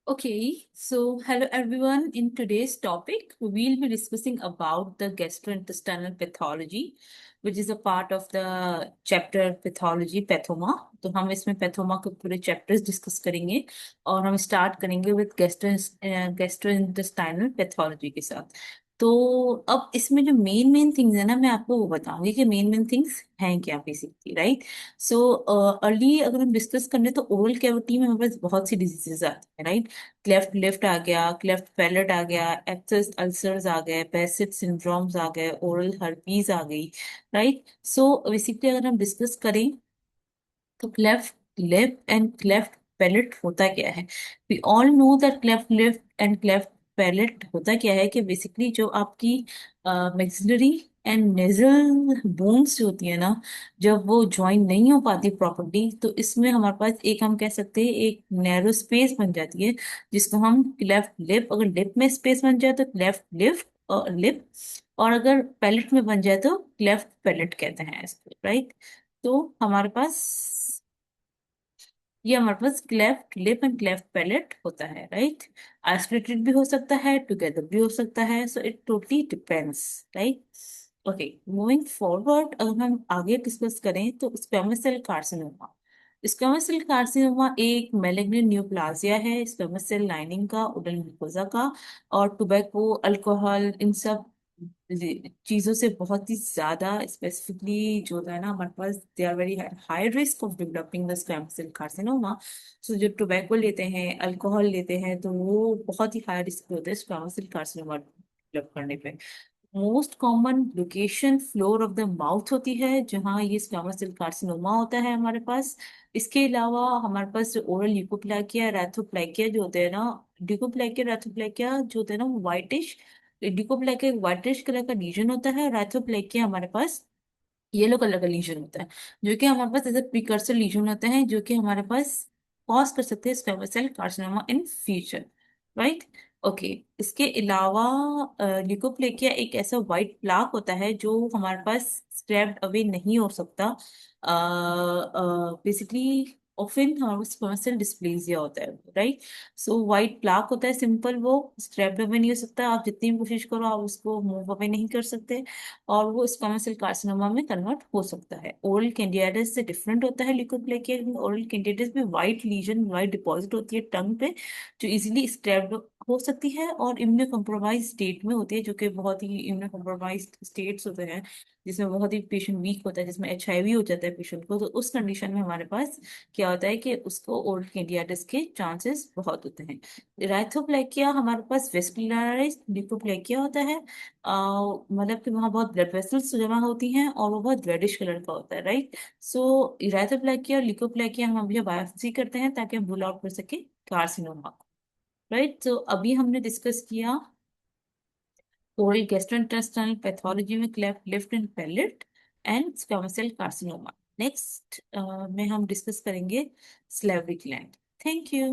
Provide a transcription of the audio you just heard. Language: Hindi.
Okay, so hello everyone. In today's topic, we'll be discussing about the gastrointestinal pathology, which is a part of the chapter pathology, pathoma. तो हम इसमें pathoma के पूरे chapters discuss करेंगे और हम start करेंगे with gastrointestinal pathology के साथ। तो अब इसमें जो मेन थिंग्स है ना, मैं आपको वो बताऊंगी कि मेन थिंग्स हैं क्या बेसिकली, राइट। सो अर्ली अगर हम डिस्कस करें तो ओरल कैविटी में हमारे पास बहुत सी डिजीजेस आती हैं, राइट। क्लेफ्ट लिफ्ट आ गया, क्लेफ्ट पैलेट आ गया, एक्सेस अल्सर्स आ गए, पैसेज सिंड्रोम्स आ गए, ओरल हर्पीज आ गई, राइट। सो बेसिकली अगर हम डिस्कस करें तो cleft lip and cleft palate होता क्या है। We all know that cleft lip and cleft palate होता क्या है कि बेसिकली जो आपकी मैक्सिलरी एंड नेजल बोन्स जो होती है ना, जब वो ज्वाइन नहीं हो पाती प्रॉपर्ली, तो इसमें हमारे पास एक हम कह सकते हैं एक नैरो स्पेस बन जाती है, जिसको हम क्लेफ्ट लिप, अगर लिप में स्पेस बन जाए तो क्लेफ्ट लिप और लिप, और अगर पैलेट में बन जाए तो क्लेफ्ट पैलेट कहते हैं इसको, राइट। तो हमारे पास cleft lip and cleft palate होता है, राइट। आइसोलेटेड भी हो सकता है, टुगेदर भी हो सकता है, so it totally depends, right. Okay, moving forward, अगर हम आगे डिस्कस करें तो squamous cell carcinoma. Squamous cell carcinoma एक मैलिग्नेंट न्यूप्लाजिया है स्क्वेमस सेल लाइनिंग का, उडल म्यूकोजा का, और टोबैको, अल्कोहल, इन सब चीजों से बहुत ही ज्यादा स्पेसिफिकली जो होता है ना हमारे पास, they are very high risk of developing the squamous cell carcinoma. So जो टोबैको लेते हैं, अल्कोहल लेते हैं, तो वो बहुत ही हाई रिस्क होते हैं स्क्वेमस सेल कार्सिनोमा डेवलप करने पे। Most common location floor of the mouth होती है जहाँ ये स्क्वेमस सेल कार्सिनोमा होता है हमारे पास। इसके अलावा हमारे पास ओरल ल्यूकोप्लाकिया, रैथोप्लाकिया जो होते हैं ना, ड्यूकोप्लाकिया, रैथोप्लाकिया जो होते हैं ना, वो व्हाइटिश, डिकोप्लेकिया एक व्हाइटिश कलर का लीजन होता है, राइथोप्लेकिया हमारे पास येलो कलर का लीजन होता है, जो कि हमारे पास ऐसे प्रिकर्सर लीजन होते हैं जो कि हमारे पास कॉज कर सकते हैं squamous cell carcinoma in future, right. Okay, इसके अलावा ल्यूकोप्लेकिया एक ऐसा व्हाइट प्लाक होता है जो हमारे पास स्क्रैप्ड अवे नहीं हो सकता। बेसिकली ऑफन हमारे पास स्क्वेमस सेल डिस्प्लेसिया होता है, राइट। सो व्हाइट प्लाक होता है, सिंपल, वो स्क्रैप्ड अवे नहीं हो सकता, आप जितनी भी कोशिश करो आप उसको मूव अवे नहीं कर सकते, और वो स्क्वेमस सेल कार्सिनोमा में कन्वर्ट हो सकता है। ओरल कैंडिडियासिस से डिफरेंट होता है ल्यूकोप्लेकिया। ओरल कैंडिडियासिस में व्हाइट लीजन, व्हाइट डिपॉजिट होती है टंग पे, जो इजीली स्क्रैप्ड हो सकती है और इम्यूनो कम्प्रोमाइज स्टेट में होती है, जो कि बहुत ही इम्यूनो कम्प्रोमाइज स्टेट्स होते हैं जिसमें बहुत ही पेशेंट वीक होता है, जिसमें HIV हो जाता है पेशेंट को, तो उस कंडीशन में हमारे पास क्या होता है कि उसको ओरल कैंडिडियासिस के चांसेस बहुत होते हैं। राइथोप्लेकिया हमारे पास वेस्कुलराइज्ड ल्यूकोप्लेकिया होता है, मतलब कि वहाँ बहुत ब्लड वेसल्स जमा होती हैं और वो बहुत रेडिश कलर का होता है, राइट। सो इराथोप्लेकिया और ल्यूकोप्लेकिया हम अभी बायोप्सी करते हैं ताकि हम रूल आउट कर सके कार्सिनोमा, राइट। तो अभी हमने डिस्कस किया ओरल गैस्ट्रोइंटेस्टाइनल पैथोलॉजी में cleft lip and palate and squamous cell carcinoma. Next में हम डिस्कस करेंगे स्लेवरी ग्लैंड। Thank you.